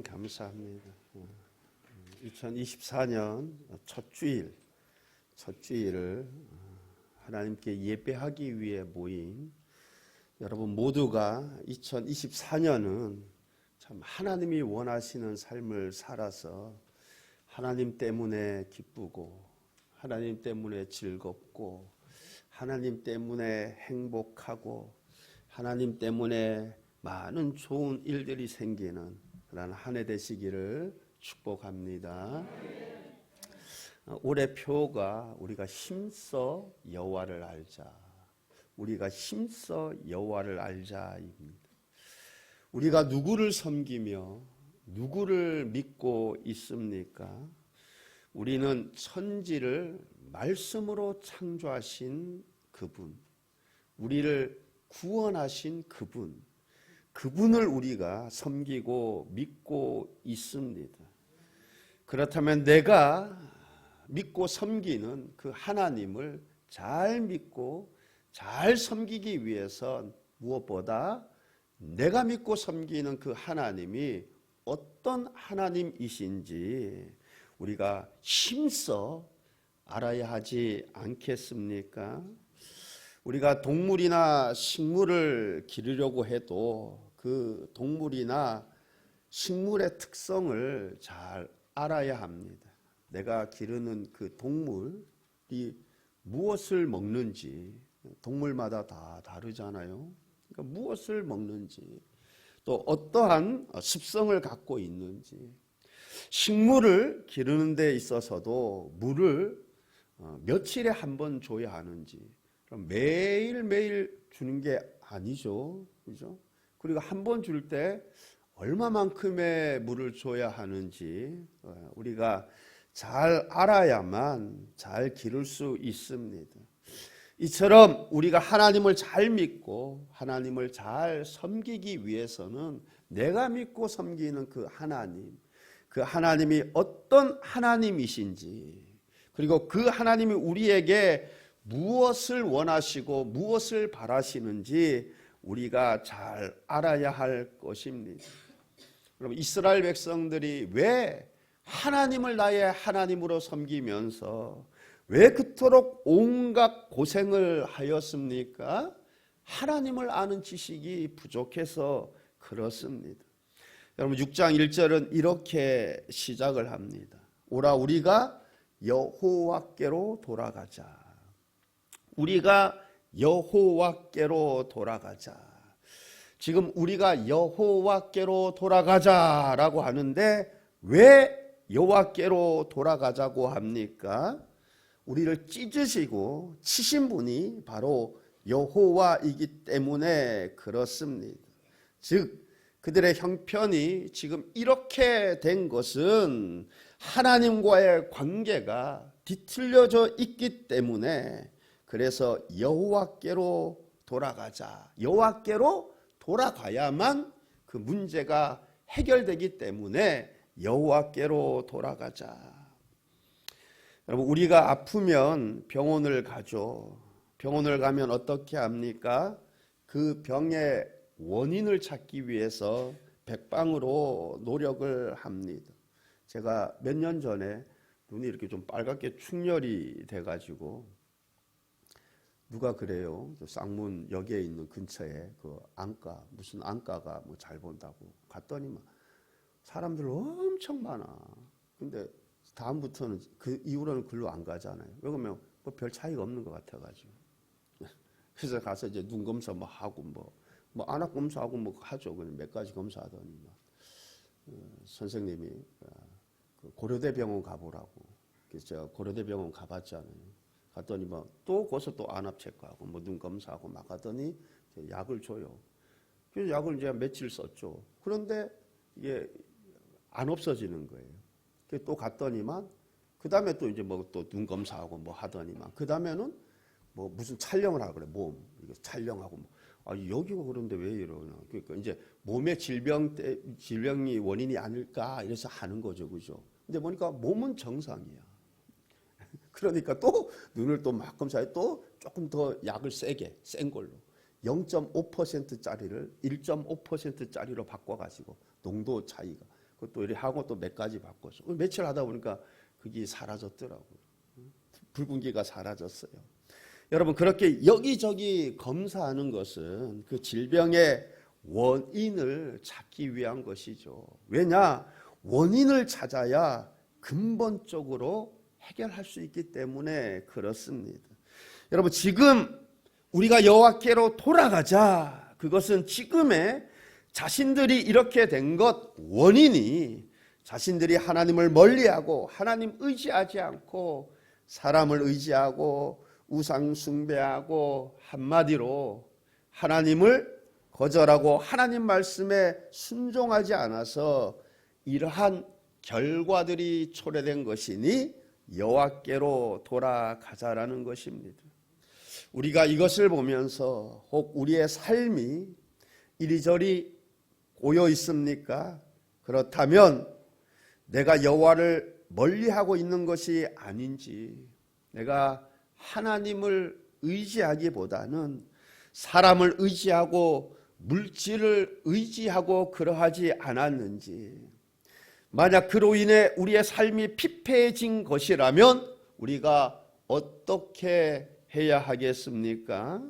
하나님 감사합니다. 2024년 첫 주일을 하나님께 예배하기 위해 모인 여러분 모두가 2024년은 참 하나님이 원하시는 삶을 살아서 하나님 때문에 기쁘고 하나님 때문에 즐겁고 하나님 때문에 행복하고 하나님 때문에 많은 좋은 일들이 생기는 그런 한 해 되시기를 축복합니다. 올해 표가 우리가 힘써 여호와를 알자. 우리가 힘써 여호와를 알자입니다. 우리가 누구를 섬기며 누구를 믿고 있습니까? 우리는 천지를 말씀으로 창조하신 그분, 우리를 구원하신 그분을 우리가 섬기고 믿고 있습니다. 그렇다면 내가 믿고 섬기는 그 하나님을 잘 믿고 잘 섬기기 위해선 무엇보다 내가 믿고 섬기는 그 하나님이 어떤 하나님이신지 우리가 힘써 알아야 하지 않겠습니까? 우리가 동물이나 식물을 기르려고 해도 그 동물이나 식물의 특성을 잘 알아야 합니다. 내가 기르는 그 동물이 무엇을 먹는지 동물마다 다 다르잖아요. 그러니까 무엇을 먹는지 또 어떠한 습성을 갖고 있는지 식물을 기르는 데 있어서도 물을 며칠에 한 번 줘야 하는지 그럼 매일매일 주는 게 아니죠. 그죠? 그리고 한 번 줄 때 얼마만큼의 물을 줘야 하는지 우리가 잘 알아야만 잘 기를 수 있습니다. 이처럼 우리가 하나님을 잘 믿고 하나님을 잘 섬기기 위해서는 내가 믿고 섬기는 그 하나님이 어떤 하나님이신지 그리고 그 하나님이 우리에게 무엇을 원하시고 무엇을 바라시는지 우리가 잘 알아야 할 것입니다. 여러분 이스라엘 백성들이 왜 하나님을 나의 하나님으로 섬기면서 왜 그토록 온갖 고생을 하였습니까? 하나님을 아는 지식이 부족해서 그렇습니다. 여러분 6장 1절은 이렇게 시작을 합니다. 오라 우리가 여호와께로 돌아가자. 우리가 여호와께로 돌아가자. 지금 우리가 여호와께로 돌아가자라고 하는데 왜 여호와께로 돌아가자고 합니까? 우리를 찢으시고 치신 분이 바로 여호와이기 때문에 그렇습니다. 즉 그들의 형편이 지금 이렇게 된 것은 하나님과의 관계가 뒤틀려져 있기 때문에 그래서 여호와께로 돌아가자. 여호와께로 돌아가야만 그 문제가 해결되기 때문에 여호와께로 돌아가자. 여러분 우리가 아프면 병원을 가죠. 병원을 가면 어떻게 합니까? 그 병의 원인을 찾기 위해서 백방으로 노력을 합니다. 제가 몇 년 전에 눈이 이렇게 좀 빨갛게 충혈이 돼가지고 누가 그래요. 쌍문역에 있는 근처에 그 안과 무슨 안과가 뭐 잘 본다고 갔더니만 사람들 엄청 많아. 근데 다음부터는 그 이후로는 글로 안 가잖아요. 왜냐면 뭐 별 차이가 없는 것 같아가지고. 그래서 가서 이제 눈 검사 뭐 하고 뭐 안압 검사하고 뭐 하죠. 그냥 몇 가지 검사하더니 선생님이 그 고려대 병원 가보라고. 그래서 제가 고려대 병원 가봤잖아요. 갔더니 또 거기서 또 안압 체크하고 뭐 눈 검사하고 막 하더니 약을 줘요. 그래서 약을 이제 며칠 썼죠. 그런데 이게 안 없어지는 거예요. 또 갔더니만 그 다음에 또 이제 뭐 또 눈 검사하고 뭐 하더니만 그 다음에는 뭐 무슨 촬영을 하고 그래. 몸 이거 촬영하고 여기가 그런데 왜 이러나. 그러니까 이제 몸의 질병이 원인이 아닐까 이래서 하는 거죠, 그죠? 근데 보니까 몸은 정상이야. 그러니까 또 눈을 또 막 검사해 또 조금 더 약을 센 걸로 0.5%짜리를 1.5%짜리로 바꿔가지고 농도 차이가 그것도 이렇게 하고 또 몇 가지 바꿨어. 며칠 하다 보니까 그게 사라졌더라고요. 붉은기가 사라졌어요. 여러분, 그렇게 여기저기 검사하는 것은 그 질병의 원인을 찾기 위한 것이죠. 왜냐? 원인을 찾아야 근본적으로 해결할 수 있기 때문에 그렇습니다. 여러분, 지금 우리가 여호와께로 돌아가자. 그것은 지금의 자신들이 이렇게 된 것 원인이 자신들이 하나님을 멀리하고 하나님 의지하지 않고 사람을 의지하고 우상 숭배하고 한마디로 하나님을 거절하고 하나님 말씀에 순종하지 않아서 이러한 결과들이 초래된 것이니 여호와께로 돌아가자라는 것입니다. 우리가 이것을 보면서 혹 우리의 삶이 이리저리 고여 있습니까? 그렇다면 내가 여호와를 멀리하고 있는 것이 아닌지, 내가 하나님을 의지하기보다는 사람을 의지하고 물질을 의지하고 그러하지 않았는지, 만약 그로 인해 우리의 삶이 피폐해진 것이라면 우리가 어떻게 해야 하겠습니까?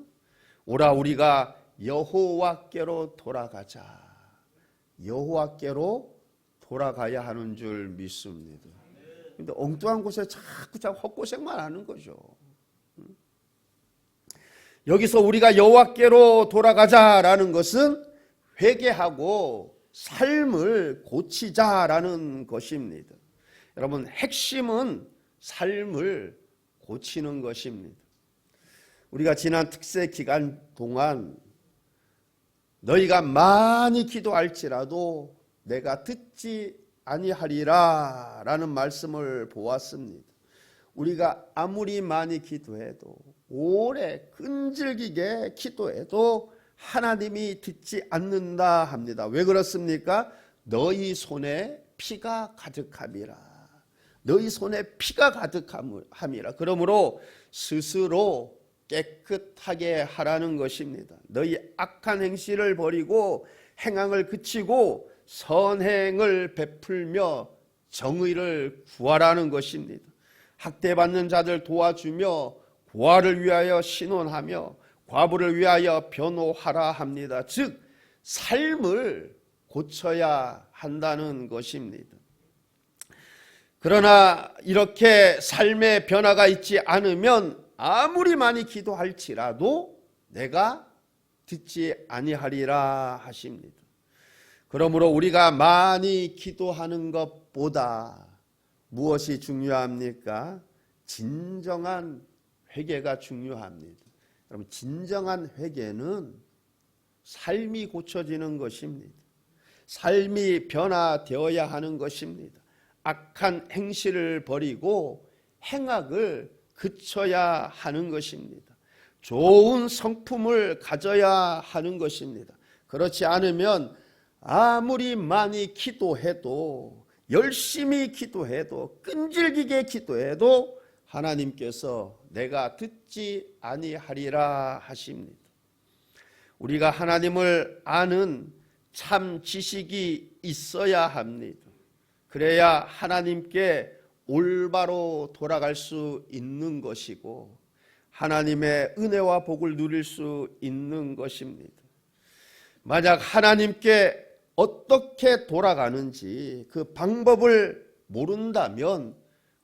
오라 우리가 여호와께로 돌아가자. 여호와께로 돌아가야 하는 줄 믿습니다. 근데 엉뚱한 곳에 자꾸 헛고생만 하는 거죠. 여기서 우리가 여호와께로 돌아가자라는 것은 회개하고 삶을 고치자라는 것입니다. 여러분, 핵심은 삶을 고치는 것입니다. 우리가 지난 특세 기간 동안 너희가 많이 기도할지라도 내가 듣지 아니하리라 라는 말씀을 보았습니다. 우리가 아무리 많이 기도해도 오래 끈질기게 기도해도 하나님이 듣지 않는다 합니다. 왜 그렇습니까? 너희 손에 피가 가득함이라. 너희 손에 피가 가득함이라. 그러므로 스스로 깨끗하게 하라는 것입니다. 너희 악한 행실을 버리고 행악을 그치고 선행을 베풀며 정의를 구하라는 것입니다. 학대받는 자들 도와주며 고아를 위하여 신원하며 과부를 위하여 변호하라 합니다. 즉 삶을 고쳐야 한다는 것입니다. 그러나 이렇게 삶의 변화가 있지 않으면 아무리 많이 기도할지라도 내가 듣지 아니하리라 하십니다. 그러므로 우리가 많이 기도하는 것보다 무엇이 중요합니까? 진정한 회개가 중요합니다. 여러분, 진정한 회개는 삶이 고쳐지는 것입니다. 삶이 변화되어야 하는 것입니다. 악한 행실을 버리고 행악을 그쳐야 하는 것입니다. 좋은 성품을 가져야 하는 것입니다. 그렇지 않으면 아무리 많이 기도해도, 열심히 기도해도, 끈질기게 기도해도 하나님께서 내가 듣지 아니하리라 하십니다. 우리가 하나님을 아는 참 지식이 있어야 합니다. 그래야 하나님께 올바로 돌아갈 수 있는 것이고 하나님의 은혜와 복을 누릴 수 있는 것입니다. 만약 하나님께 어떻게 돌아가는지 그 방법을 모른다면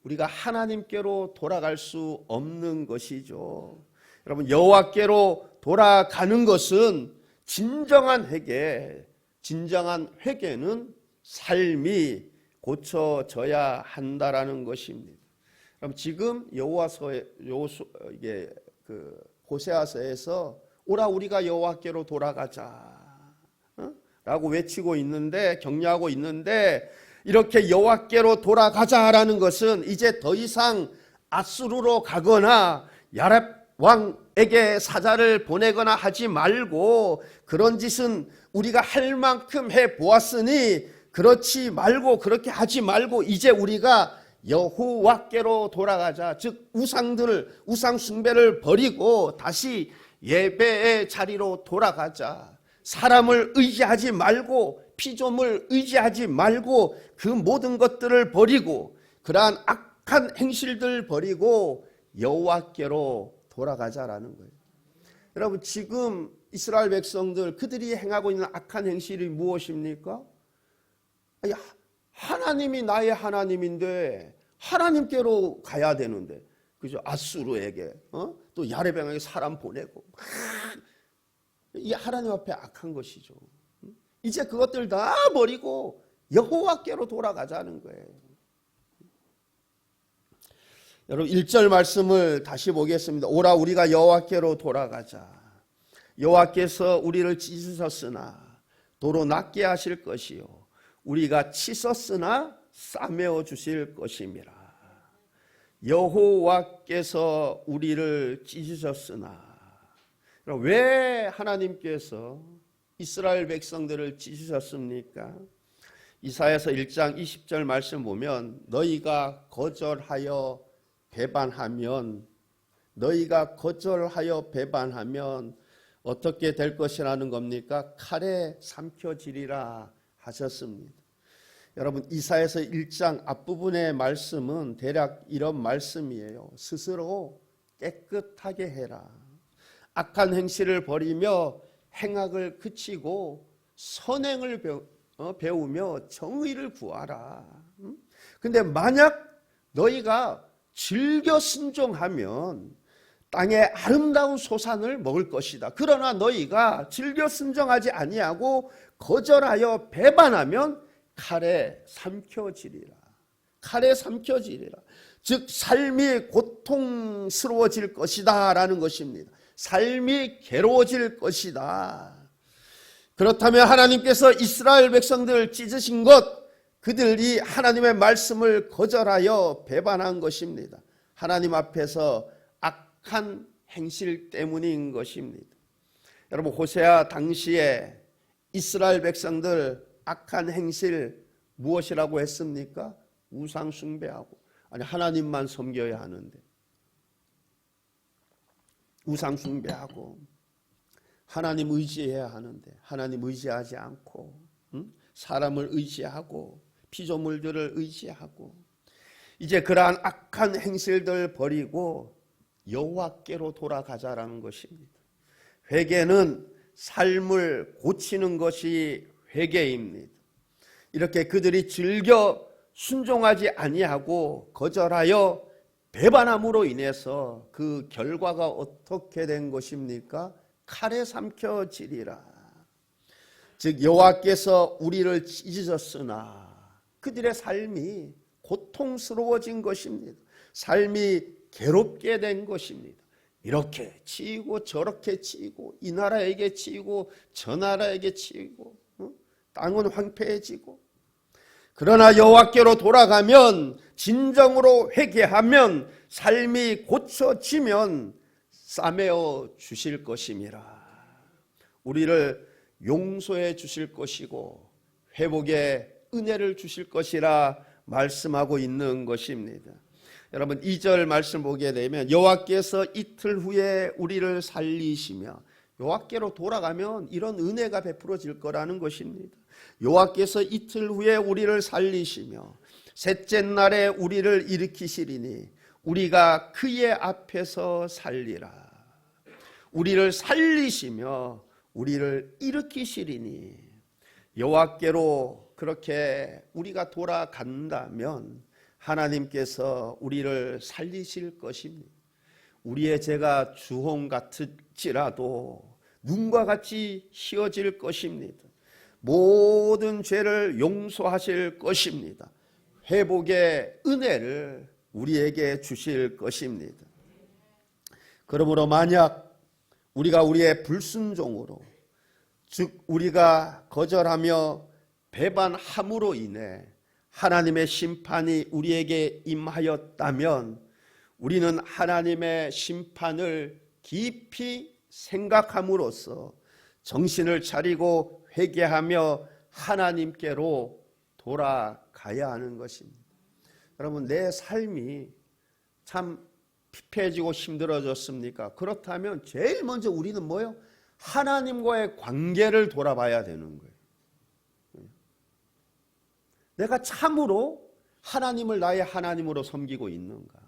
우리가 하나님께로 돌아갈 수 없는 것이죠. 여러분, 여호와께로 돌아가는 것은 진정한 회개, 진정한 회개는 삶이 고쳐져야 한다라는 것입니다. 그럼 지금 호세아서에서 오라 우리가 여호와께로 돌아가자 라고 외치고 있는데, 격려하고 있는데, 이렇게 여호와께로 돌아가자라는 것은 이제 더 이상 아수르로 가거나 야렙 왕에게 사자를 보내거나 하지 말고, 그런 짓은 우리가 할 만큼 해보았으니 그렇지 말고, 그렇게 하지 말고 이제 우리가 여호와께로 돌아가자. 즉 우상 숭배를 버리고 다시 예배의 자리로 돌아가자. 사람을 의지하지 말고 피조물 의지하지 말고 그 모든 것들을 버리고 그러한 악한 행실들 버리고 여호와께로 돌아가자라는 거예요. 여러분, 지금 이스라엘 백성들 그들이 행하고 있는 악한 행실이 무엇입니까? 아니, 하나님이 나의 하나님인데 하나님께로 가야 되는데, 그죠? 아수르에게 또 야레방에게 사람 보내고 이 하나님 앞에 악한 것이죠. 이제 그것들 다 버리고 여호와께로 돌아가자는 거예요. 여러분, 1절 말씀을 다시 보겠습니다. 오라 우리가 여호와께로 돌아가자. 여호와께서 우리를 찢으셨으나 도로 낫게 하실 것이요 우리가 치섰으나 싸매어 주실 것임이라. 여호와께서 우리를 찢으셨으나, 왜 하나님께서 이스라엘 백성들을 찢으셨습니까? 이사야서 1장 20절 말씀 보면 너희가 거절하여 배반하면 어떻게 될 것이라는 겁니까? 칼에 삼켜지리라 하셨습니다. 여러분, 이사야서 1장 앞부분의 말씀은 대략 이런 말씀이에요. 스스로 깨끗하게 해라. 악한 행실을 버리며 행악을 그치고 선행을 배우며 정의를 구하라. 근데 만약 너희가 즐겨 순종하면 땅의 아름다운 소산을 먹을 것이다. 그러나 너희가 즐겨 순종하지 아니하고 거절하여 배반하면 칼에 삼켜지리라. 칼에 삼켜지리라. 즉 삶이 고통스러워질 것이다 라는 것입니다. 삶이 괴로워질 것이다. 그렇다면 하나님께서 이스라엘 백성들을 찢으신 것, 그들이 하나님의 말씀을 거절하여 배반한 것입니다. 하나님 앞에서 악한 행실 때문인 것입니다. 여러분, 호세아 당시에 이스라엘 백성들 악한 행실 무엇이라고 했습니까? 우상 숭배하고, 아니 하나님만 섬겨야 하는데 우상 숭배하고 하나님 의지해야 하는데 하나님 의지하지 않고 사람을 의지하고 피조물들을 의지하고, 이제 그러한 악한 행실들 버리고 여호와께로 돌아가자라는 것입니다. 회개는 삶을 고치는 것이 회개입니다. 이렇게 그들이 즐겨 순종하지 아니하고 거절하여 배반함으로 인해서 그 결과가 어떻게 된 것입니까? 칼에 삼켜지리라. 즉 여호와께서 우리를 찢으셨으나 그들의 삶이 고통스러워진 것입니다. 삶이 괴롭게 된 것입니다. 이렇게 치이고 저렇게 치이고 이 나라에게 치이고 저 나라에게 치이고 땅은 황폐해지고, 그러나 여호와께로 돌아가면 진정으로 회개하면 삶이 고쳐지면 싸매어 주실 것임이라. 우리를 용서해 주실 것이고 회복의 은혜를 주실 것이라 말씀하고 있는 것입니다. 여러분, 2절 말씀 보게 되면 여호와께서 이틀 후에 우리를 살리시며, 여호와께로 돌아가면 이런 은혜가 베풀어질 거라는 것입니다. 여호와께서 이틀 후에 우리를 살리시며 셋째 날에 우리를 일으키시리니 우리가 그의 앞에서 살리라. 우리를 살리시며 우리를 일으키시리니, 여호와께로 그렇게 우리가 돌아간다면 하나님께서 우리를 살리실 것입니다. 우리의 죄가 주홍 같을지라도 눈과 같이 희어질 것입니다. 모든 죄를 용서하실 것입니다. 회복의 은혜를 우리에게 주실 것입니다. 그러므로 만약 우리가 우리의 불순종으로, 즉 우리가 거절하며 배반함으로 인해 하나님의 심판이 우리에게 임하였다면 우리는 하나님의 심판을 깊이 생각함으로써 정신을 차리고 회개하며 하나님께로 돌아가야 하는 것입니다. 여러분, 내 삶이 참 피폐해지고 힘들어졌습니까? 그렇다면 제일 먼저 우리는 뭐예요? 하나님과의 관계를 돌아봐야 되는 거예요. 내가 참으로 하나님을 나의 하나님으로 섬기고 있는가?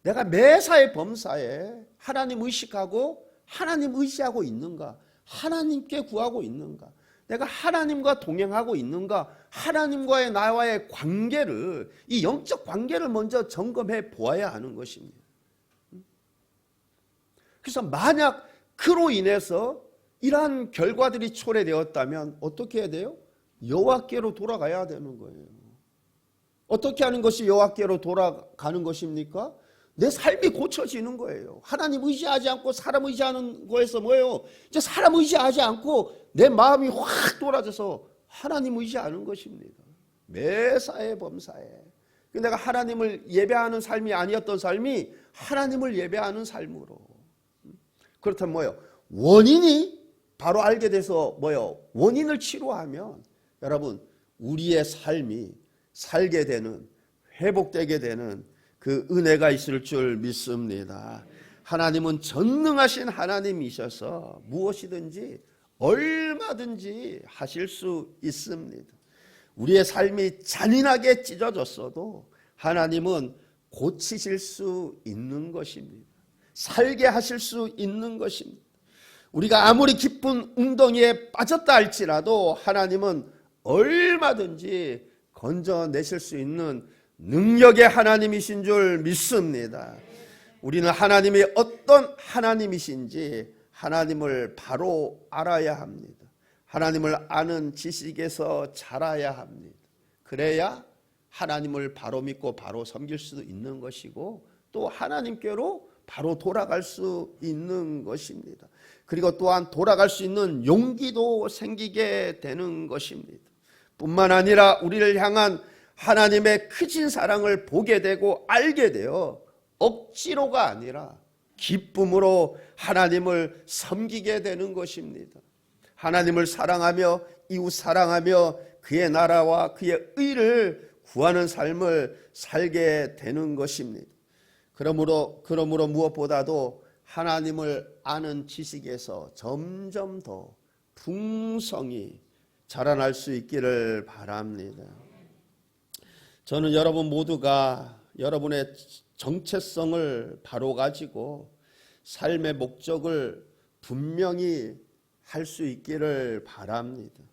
내가 매사에 범사에 하나님 의식하고 하나님 의지하고 있는가? 하나님께 구하고 있는가? 내가 하나님과 동행하고 있는가? 하나님과의 나와의 관계를, 이 영적 관계를 먼저 점검해 보아야 하는 것입니다. 그래서 만약 그로 인해서 이러한 결과들이 초래되었다면 어떻게 해야 돼요? 여호와께로 돌아가야 되는 거예요. 어떻게 하는 것이 여호와께로 돌아가는 것입니까? 내 삶이 고쳐지는 거예요. 하나님 의지하지 않고 사람 의지하는 거에서 뭐예요? 이제 사람 의지하지 않고 내 마음이 확 돌아져서 하나님 의지하는 것입니다. 매사에 범사에. 내가 하나님을 예배하는 삶이 아니었던 삶이 하나님을 예배하는 삶으로. 그렇다면 뭐예요? 원인이 바로 알게 돼서 뭐예요? 원인을 치료하면 여러분 우리의 삶이 살게 되는, 회복되게 되는 그 은혜가 있을 줄 믿습니다. 하나님은 전능하신 하나님이셔서 무엇이든지 얼마든지 하실 수 있습니다. 우리의 삶이 잔인하게 찢어졌어도 하나님은 고치실 수 있는 것입니다. 살게 하실 수 있는 것입니다. 우리가 아무리 깊은 웅덩이에 빠졌다 할지라도 하나님은 얼마든지 건져내실 수 있는 능력의 하나님이신 줄 믿습니다. 우리는 하나님이 어떤 하나님이신지 하나님을 바로 알아야 합니다. 하나님을 아는 지식에서 자라야 합니다. 그래야 하나님을 바로 믿고 바로 섬길 수 있는 것이고 또 하나님께로 바로 돌아갈 수 있는 것입니다. 그리고 또한 돌아갈 수 있는 용기도 생기게 되는 것입니다. 뿐만 아니라 우리를 향한 하나님의 크신 사랑을 보게 되고 알게 되어 억지로가 아니라 기쁨으로 하나님을 섬기게 되는 것입니다. 하나님을 사랑하며 이웃 사랑하며 그의 나라와 그의 의를 구하는 삶을 살게 되는 것입니다. 그러므로 무엇보다도 하나님을 아는 지식에서 점점 더 풍성히 자라날 수 있기를 바랍니다. 저는 여러분 모두가 여러분의 정체성을 바로 가지고 삶의 목적을 분명히 할 수 있기를 바랍니다.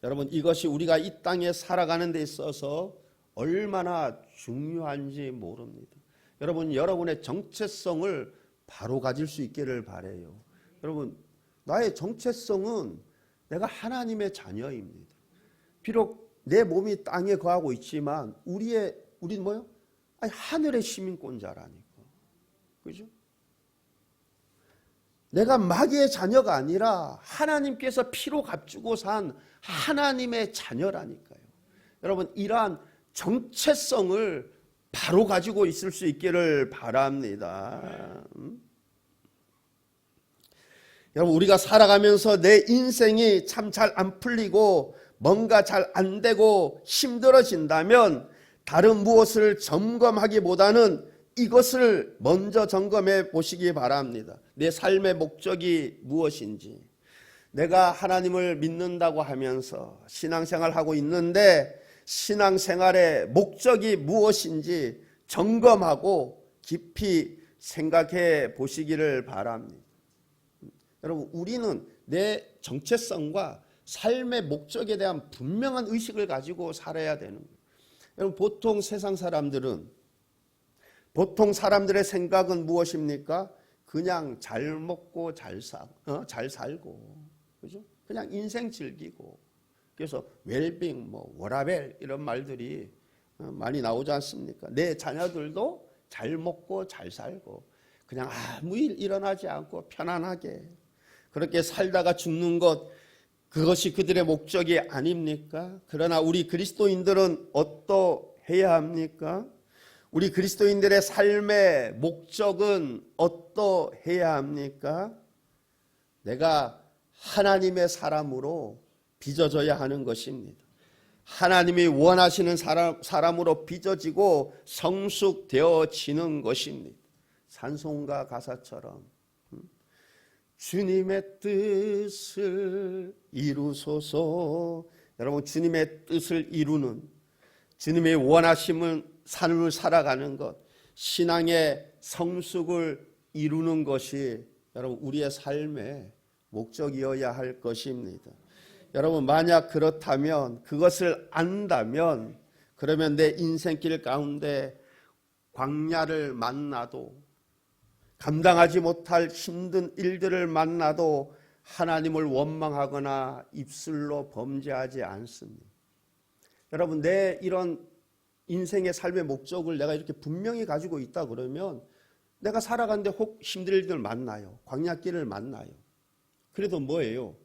여러분 이것이 우리가 이 땅에 살아가는 데 있어서 얼마나 중요한지 모릅니다. 여러분 여러분의 정체성을 바로 가질 수 있기를 바라요. 여러분 나의 정체성은 내가 하나님의 자녀입니다. 비록 내 몸이 땅에 거하고 있지만 우리는 뭐요? 아니, 하늘의 시민권자라니까. 그죠? 내가 마귀의 자녀가 아니라 하나님께서 피로 값주고 산 하나님의 자녀라니까요. 여러분 이러한 정체성을 바로 가지고 있을 수 있기를 바랍니다. 여러분 우리가 살아가면서 내 인생이 참 잘 안 풀리고 뭔가 잘 안 되고 힘들어진다면 다른 무엇을 점검하기보다는 이것을 먼저 점검해 보시기 바랍니다. 내 삶의 목적이 무엇인지. 내가 하나님을 믿는다고 하면서 신앙생활을 하고 있는데 신앙생활의 목적이 무엇인지 점검하고 깊이 생각해 보시기를 바랍니다. 여러분 우리는 내 정체성과 삶의 목적에 대한 분명한 의식을 가지고 살아야 되는 거예요. 여러분 보통 세상 사람들은 보통 사람들의 생각은 무엇입니까? 그냥 잘 먹고 잘 살고 그죠? 그냥 인생 즐기고 그래서 웰빙 워라벨 이런 말들이 많이 나오지 않습니까? 내 자녀들도 잘 먹고 잘 살고 그냥 아무 일 일어나지 않고 편안하게 그렇게 살다가 죽는 것 그것이 그들의 목적이 아닙니까? 그러나 우리 그리스도인들은 어떠해야 합니까? 우리 그리스도인들의 삶의 목적은 어떠해야 합니까? 내가 하나님의 사람으로 빚어져야 하는 것입니다. 하나님이 원하시는 사람으로 빚어지고 성숙되어지는 것입니다. 찬송가 가사처럼 주님의 뜻을 이루소서. 여러분, 주님의 뜻을 이루는, 주님의 원하심은 삶을 살아가는 것, 신앙의 성숙을 이루는 것이 여러분 우리의 삶의 목적이어야 할 것입니다. 여러분, 만약 그렇다면, 그것을 안다면, 그러면 내 인생길 가운데 광야를 만나도, 감당하지 못할 힘든 일들을 만나도 하나님을 원망하거나 입술로 범죄하지 않습니다. 여러분, 내 이런 인생의 삶의 목적을 내가 이렇게 분명히 가지고 있다 그러면 내가 살아가는데 혹 힘든 일들 만나요. 광야길을 만나요. 그래도 뭐예요?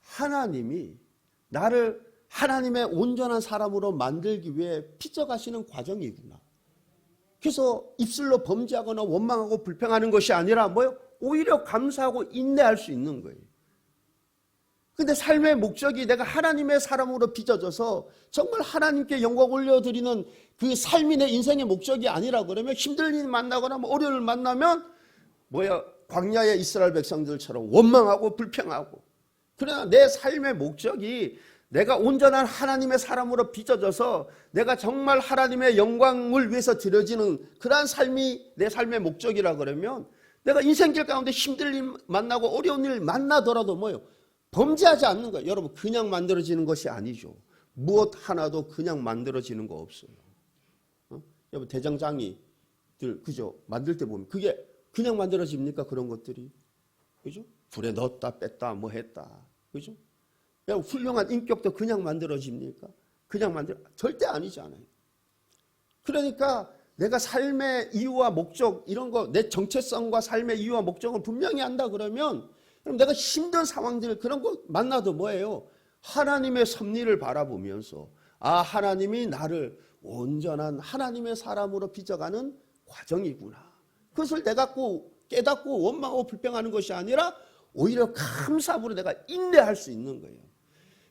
하나님이 나를 하나님의 온전한 사람으로 만들기 위해 빚어가시는 과정이구나. 그래서 입술로 범죄하거나 원망하고 불평하는 것이 아니라 뭐예요? 오히려 감사하고 인내할 수 있는 거예요. 근데 삶의 목적이 내가 하나님의 사람으로 빚어져서 정말 하나님께 영광 올려드리는 그 삶이 내 인생의 목적이 아니라 그러면 힘든 일 만나거나 어려움을 만나면 광야의 이스라엘 백성들처럼 원망하고 불평하고. 그러나 내 삶의 목적이 내가 온전한 하나님의 사람으로 빚어져서 내가 정말 하나님의 영광을 위해서 드려지는 그러한 삶이 내 삶의 목적이라 그러면 내가 인생길 가운데 힘든 일 만나고 어려운 일 만나더라도 범죄하지 않는 거예요. 여러분, 그냥 만들어지는 것이 아니죠. 무엇 하나도 그냥 만들어지는 거 없어요. 여러분, 대장장이들 그죠? 만들 때 보면 그게 그냥 만들어집니까? 그런 것들이, 그죠? 불에 넣었다 뺐다 뭐 했다, 그죠? 여러분, 훌륭한 인격도 그냥 만들어집니까? 절대 아니잖아요. 그러니까 내가 삶의 이유와 목적 이런 거, 내 정체성과 삶의 이유와 목적을 분명히 안다 그러면, 그럼 내가 힘든 상황들 그런 거 만나도 뭐예요? 하나님의 섭리를 바라보면서 하나님이 나를 온전한 하나님의 사람으로 빚어가는 과정이구나. 그것을 내가 깨닫고 원망하고 불평하는 것이 아니라 오히려 감사함으로 내가 인내할 수 있는 거예요.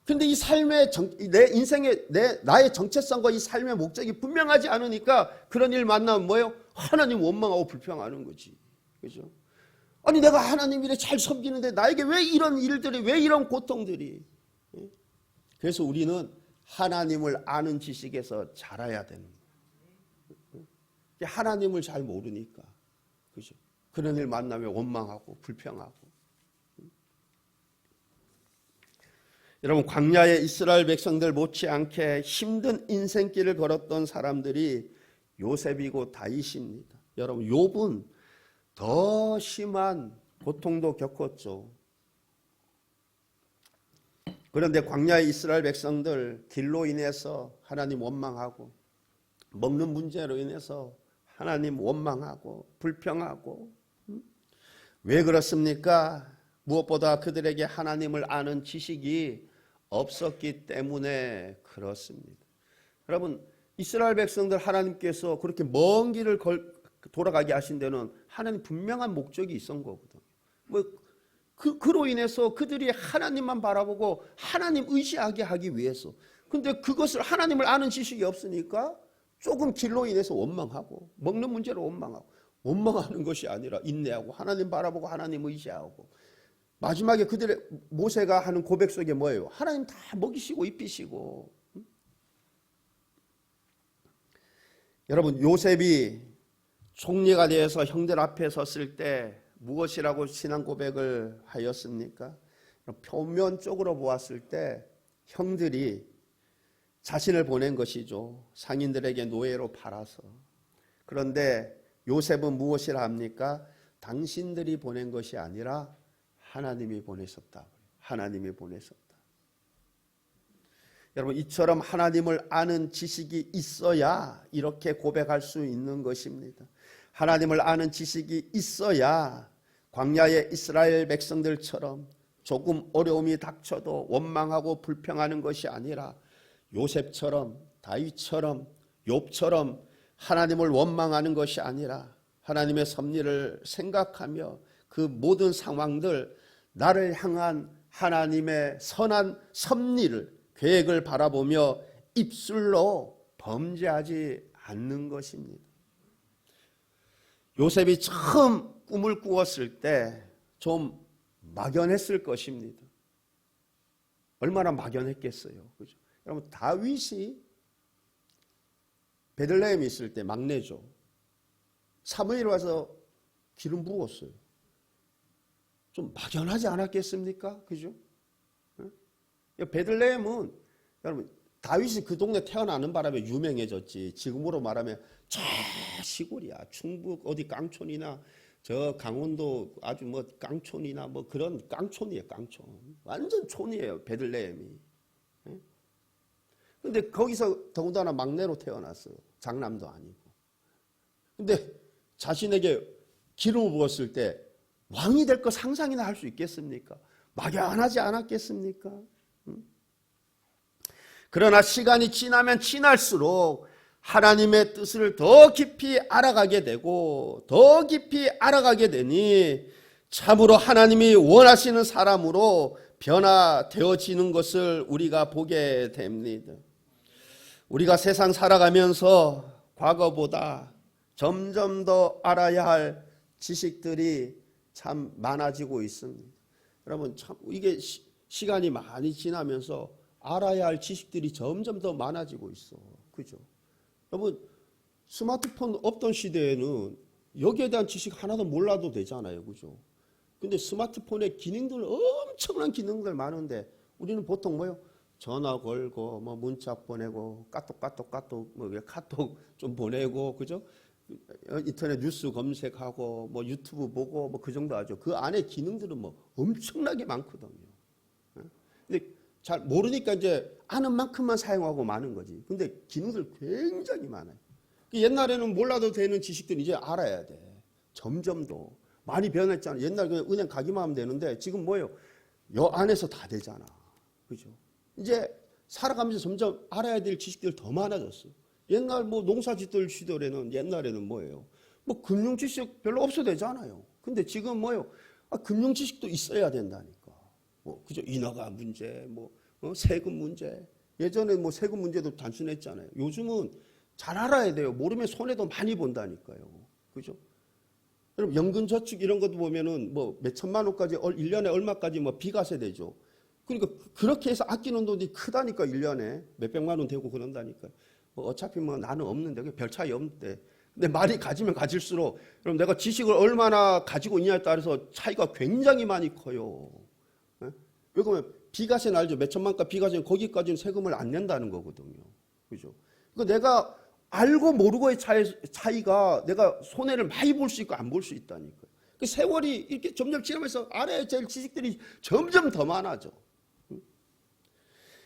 근데 이 삶의 내 인생의 나의 정체성과 이 삶의 목적이 분명하지 않으니까 그런 일 만나면 뭐예요? 하나님 원망하고 불평하는 거지. 그죠? 아니, 내가 하나님 일에 잘 섬기는데 나에게 왜 이런 일들이, 왜 이런 고통들이. 그래서 우리는 하나님을 아는 지식에서 자라야 되는 거예요. 하나님을 잘 모르니까, 그죠? 그런 일 만나면 원망하고 불평하고. 여러분, 광야의 이스라엘 백성들 못지않게 힘든 인생길을 걸었던 사람들이 요셉이고 다윗입니다. 여러분, 욥은 더 심한 고통도 겪었죠. 그런데 광야의 이스라엘 백성들 길로 인해서 하나님 원망하고, 먹는 문제로 인해서 하나님 원망하고 불평하고. 왜 그렇습니까? 무엇보다 그들에게 하나님을 아는 지식이 없었기 때문에 그렇습니다. 여러분, 이스라엘 백성들 하나님께서 그렇게 먼 길을 돌아가게 하신 데는 하나님 분명한 목적이 있었던 거거든요. 그로 인해서 그들이 하나님만 바라보고 하나님 의지하게 하기 위해서. 근데 그것을 하나님을 아는 지식이 없으니까 조금 길로 인해서 원망하고, 먹는 문제로 원망하고, 원망하는 것이 아니라 인내하고 하나님 바라보고 하나님 의지하고. 마지막에 그들의 모세가 하는 고백 속에 뭐예요? 하나님 다 먹이시고 입히시고. 여러분, 요셉이 총리가 되어서 형들 앞에 섰을 때 무엇이라고 신앙 고백을 하였습니까? 표면적으로 보았을 때 형들이 자신을 보낸 것이죠. 상인들에게 노예로 팔아서. 그런데 요셉은 무엇이라 합니까? 당신들이 보낸 것이 아니라 하나님이 보내셨다. 하나님이 보내셨다. 여러분, 이처럼 하나님을 아는 지식이 있어야 이렇게 고백할 수 있는 것입니다. 하나님을 아는 지식이 있어야 광야의 이스라엘 백성들처럼 조금 어려움이 닥쳐도 원망하고 불평하는 것이 아니라 요셉처럼, 다윗처럼, 욥처럼 하나님을 원망하는 것이 아니라 하나님의 섭리를 생각하며 그 모든 상황들, 나를 향한 하나님의 선한 섭리를, 계획을 바라보며 입술로 범죄하지 않는 것입니다. 요셉이 처음 꿈을 꾸었을 때 좀 막연했을 것입니다. 얼마나 막연했겠어요. 그죠? 여러분, 다윗이 베들레헴에 있을 때 막내죠. 사무엘이 와서 기름 부었어요. 좀 막연하지 않았겠습니까? 그죠? 베들레헴은 여러분, 다윗이 그 동네 태어나는 바람에 유명해졌지. 지금으로 말하면 저 시골이야. 충북 어디 깡촌이나 저 강원도 아주 뭐 깡촌이나 뭐 그런 깡촌이에요. 깡촌. 완전 촌이에요. 베들레헴이. 근데 거기서 더군다나 막내로 태어났어요. 장남도 아니고. 근데 자신에게 기름을 부었을 때 왕이 될 거 상상이나 할 수 있겠습니까? 막연하지 않았겠습니까? 그러나 시간이 지나면 지날수록 하나님의 뜻을 더 깊이 알아가게 되고 더 깊이 알아가게 되니 참으로 하나님이 원하시는 사람으로 변화되어지는 것을 우리가 보게 됩니다. 우리가 세상 살아가면서 과거보다 점점 더 알아야 할 지식들이 참 많아지고 있습니다. 여러분, 참 이게 시간이 많이 지나면서 알아야 할 지식들이 점점 더 많아지고 있어. 그죠? 여러분, 스마트폰 없던 시대에는 여기에 대한 지식 하나도 몰라도 되잖아요. 그죠? 근데 스마트폰에 기능들, 엄청난 기능들 많은데 우리는 보통 뭐요? 전화 걸고, 뭐 문자 보내고, 까똑, 뭐 카톡 좀 보내고, 그죠? 인터넷 뉴스 검색하고, 뭐 유튜브 보고, 뭐 그 정도 하죠. 그 안에 기능들은 뭐 엄청나게 많거든요. 근데 잘 모르니까 이제 아는 만큼만 사용하고 마는 거지. 근데 기능들 굉장히 많아요. 옛날에는 몰라도 되는 지식들 이제 알아야 돼. 점점 더 많이 변했잖아. 옛날 그냥 은행 가기만 하면 되는데 지금 뭐예요? 요 안에서 다 되잖아. 그죠? 이제 살아가면서 점점 알아야 될 지식들 더 많아졌어. 옛날 뭐 농사 짓던 시절에는 옛날에는 뭐예요? 뭐 금융 지식 별로 없어도 되잖아요. 근데 지금 뭐예요? 금융 지식도 있어야 된다니까. 뭐 그죠? 인허가 문제, 뭐 세금 문제. 예전에 뭐 세금 문제도 단순했잖아요. 요즘은 잘 알아야 돼요. 모르면 손해도 많이 본다니까요. 그죠? 여러분, 연금저축 이런 것도 보면은 뭐 몇천만 원까지 1년에 얼마까지 뭐 비과세 되죠. 그러니까 그렇게 해서 아끼는 돈이 크다니까. 1년에 몇백만 원 되고 그런다니까요. 뭐 어차피 뭐 나는 없는데 별 차이 없는데. 근데 많이 가지면 가질수록 그럼 내가 지식을 얼마나 가지고 있냐에 따라서 차이가 굉장히 많이 커요. 왜 그러면 비과세는 알죠. 몇천만가 비과세는 거기까지는 세금을 안 낸다는 거거든요. 그죠? 그러니까 내가 알고 모르고의 차이가 내가 손해를 많이 볼 수 있고 안 볼 수 있다니까요. 그 세월이 이렇게 점점 지나면서 알아야 될 지식들이 점점 더 많아져.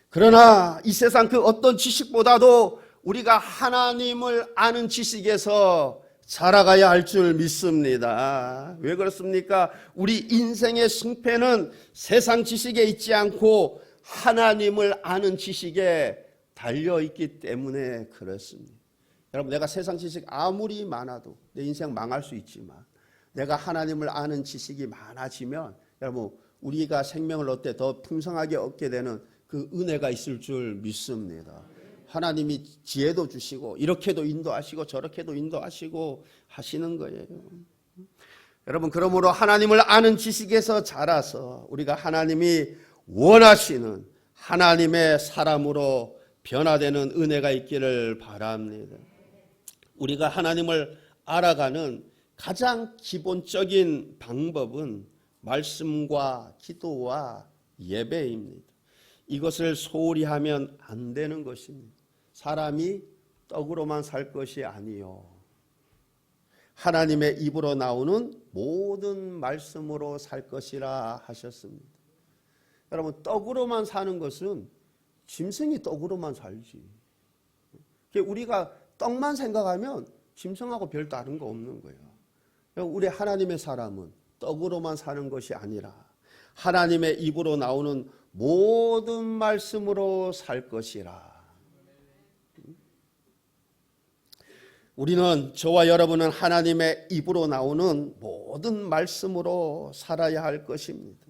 그러나 이 세상 그 어떤 지식보다도 우리가 하나님을 아는 지식에서 살아가야 할 줄 믿습니다. 왜 그렇습니까? 우리 인생의 승패는 세상 지식에 있지 않고 하나님을 아는 지식에 달려있기 때문에 그렇습니다. 여러분, 내가 세상 지식 아무리 많아도 내 인생 망할 수 있지만 내가 하나님을 아는 지식이 많아지면 여러분, 우리가 생명을 얻되 더 풍성하게 얻게 되는 그 은혜가 있을 줄 믿습니다. 하나님이 지혜도 주시고 이렇게도 인도하시고 저렇게도 인도하시고 하시는 거예요. 여러분, 그러므로 하나님을 아는 지식에서 자라서 우리가 하나님이 원하시는 하나님의 사람으로 변화되는 은혜가 있기를 바랍니다. 우리가 하나님을 알아가는 가장 기본적인 방법은 말씀과 기도와 예배입니다. 이것을 소홀히 하면 안 되는 것입니다. 사람이 떡으로만 살 것이 아니요, 하나님의 입으로 나오는 모든 말씀으로 살 것이라 하셨습니다. 여러분, 떡으로만 사는 것은 짐승이 떡으로만 살지. 우리가 떡만 생각하면 짐승하고 별 다른 거 없는 거예요. 우리 하나님의 사람은 떡으로만 사는 것이 아니라 하나님의 입으로 나오는 모든 말씀으로 살 것이라. 우리는, 저와 여러분은 하나님의 입으로 나오는 모든 말씀으로 살아야 할 것입니다.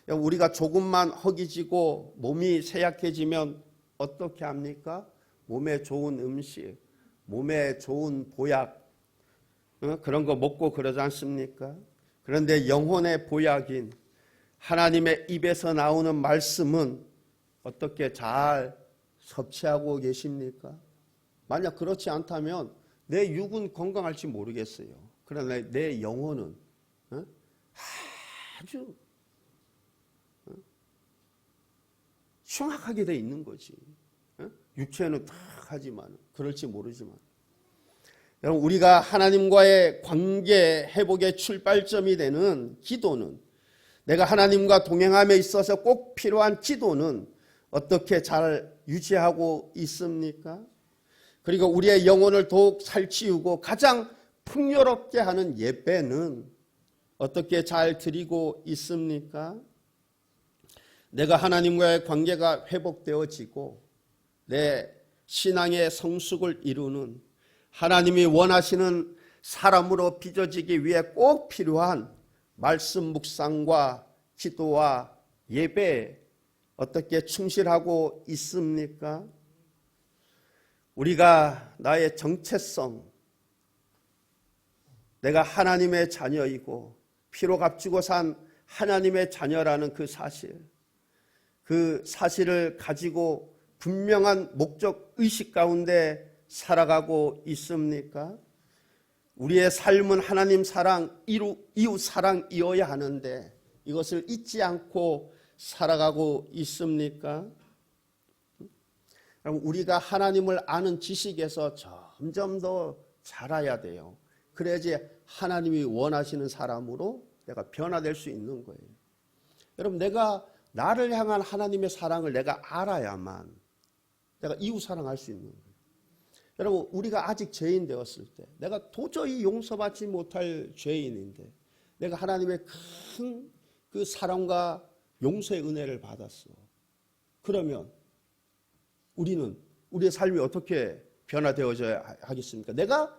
우리가 조금만 허기지고 몸이 쇠약해지면 어떻게 합니까? 몸에 좋은 음식, 몸에 좋은 보약, 그런 거 먹고 그러지 않습니까? 그런데 영혼의 보약인 하나님의 입에서 나오는 말씀은 어떻게 잘 섭취하고 계십니까? 만약 그렇지 않다면 내 육은 건강할지 모르겠어요. 그러나 내 영혼은 아주 흉악하게 돼 있는 거지. 육체는 딱 하지만 그럴지 모르지만 여러분, 우리가 하나님과의 관계 회복의 출발점이 되는 기도는, 내가 하나님과 동행함에 있어서 꼭 필요한 기도는 어떻게 잘 유지하고 있습니까? 그리고 우리의 영혼을 더욱 살찌우고 가장 풍요롭게 하는 예배는 어떻게 잘 드리고 있습니까? 내가 하나님과의 관계가 회복되어지고 내 신앙의 성숙을 이루는, 하나님이 원하시는 사람으로 빚어지기 위해 꼭 필요한 말씀 묵상과 기도와 예배에 어떻게 충실하고 있습니까? 우리가 나의 정체성, 내가 하나님의 자녀이고 피로 값주고 산 하나님의 자녀라는 그 사실을 가지고 분명한 목적 의식 가운데 살아가고 있습니까? 우리의 삶은 하나님 사랑, 이웃 사랑이어야 하는데 이것을 잊지 않고 살아가고 있습니까? 우리가 하나님을 아는 지식에서 점점 더 자라야 돼요. 그래야지 하나님이 원하시는 사람으로 내가 변화될 수 있는 거예요. 여러분, 내가 나를 향한 하나님의 사랑을 내가 알아야만 내가 이웃 사랑할 수 있는 거예요. 여러분, 우리가 아직 죄인 되었을 때, 내가 도저히 용서받지 못할 죄인인데 내가 하나님의 큰 그 사랑과 용서의 은혜를 받았어. 그러면 우리의 삶이 어떻게 변화되어져야 하겠습니까? 내가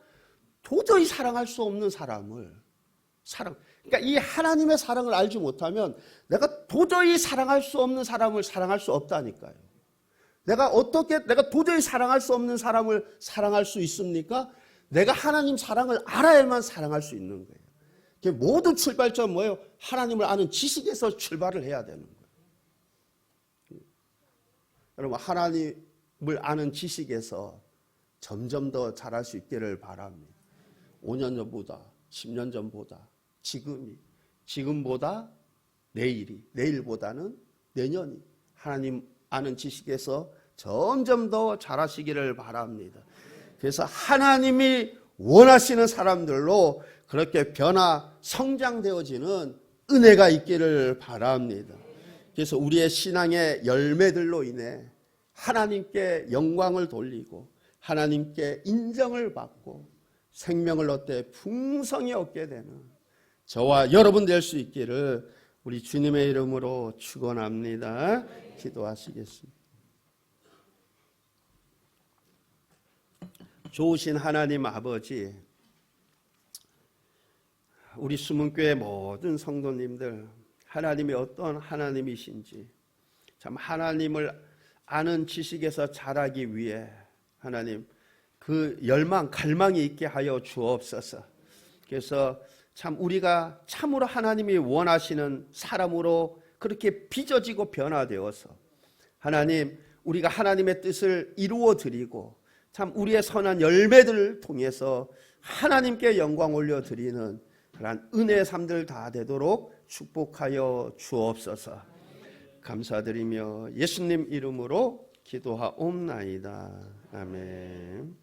도저히 사랑할 수 없는 사람을 그러니까 이 하나님의 사랑을 알지 못하면 내가 도저히 사랑할 수 없는 사람을 사랑할 수 없다니까요. 내가 도저히 사랑할 수 없는 사람을 사랑할 수 있습니까? 내가 하나님 사랑을 알아야만 사랑할 수 있는 거예요. 모든 출발점 뭐예요? 하나님을 아는 지식에서 출발을 해야 되는 거예요. 여러분, 하나님을 아는 지식에서 점점 더 잘할 수 있기를 바랍니다. 5년 전보다, 10년 전보다, 지금보다 내일이, 내일보다는 내년이 하나님 아는 지식에서 점점 더 잘하시기를 바랍니다. 그래서 하나님이 원하시는 사람들로 그렇게 성장되어지는 은혜가 있기를 바랍니다. 그래서 우리의 신앙의 열매들로 인해 하나님께 영광을 돌리고 하나님께 인정을 받고 생명을 얻되 풍성히 얻게 되는 저와 여러분 될 수 있기를 우리 주님의 이름으로 축원합니다. 기도하시겠습니다. 좋으신 하나님 아버지, 우리 수문교회 모든 성도님들, 하나님이 어떤 하나님이신지 참 하나님을 아는 지식에서 자라기 위해 하나님 그 갈망이 있게 하여 주옵소서. 그래서 참 우리가 참으로 하나님이 원하시는 사람으로 그렇게 빚어지고 변화되어서 하나님, 우리가 하나님의 뜻을 이루어 드리고 참 우리의 선한 열매들을 통해서 하나님께 영광 올려드리는 그러한 은혜의 삶들 다 되도록 축복하여 주옵소서. 감사드리며 예수님 이름으로 기도하옵나이다. 아멘.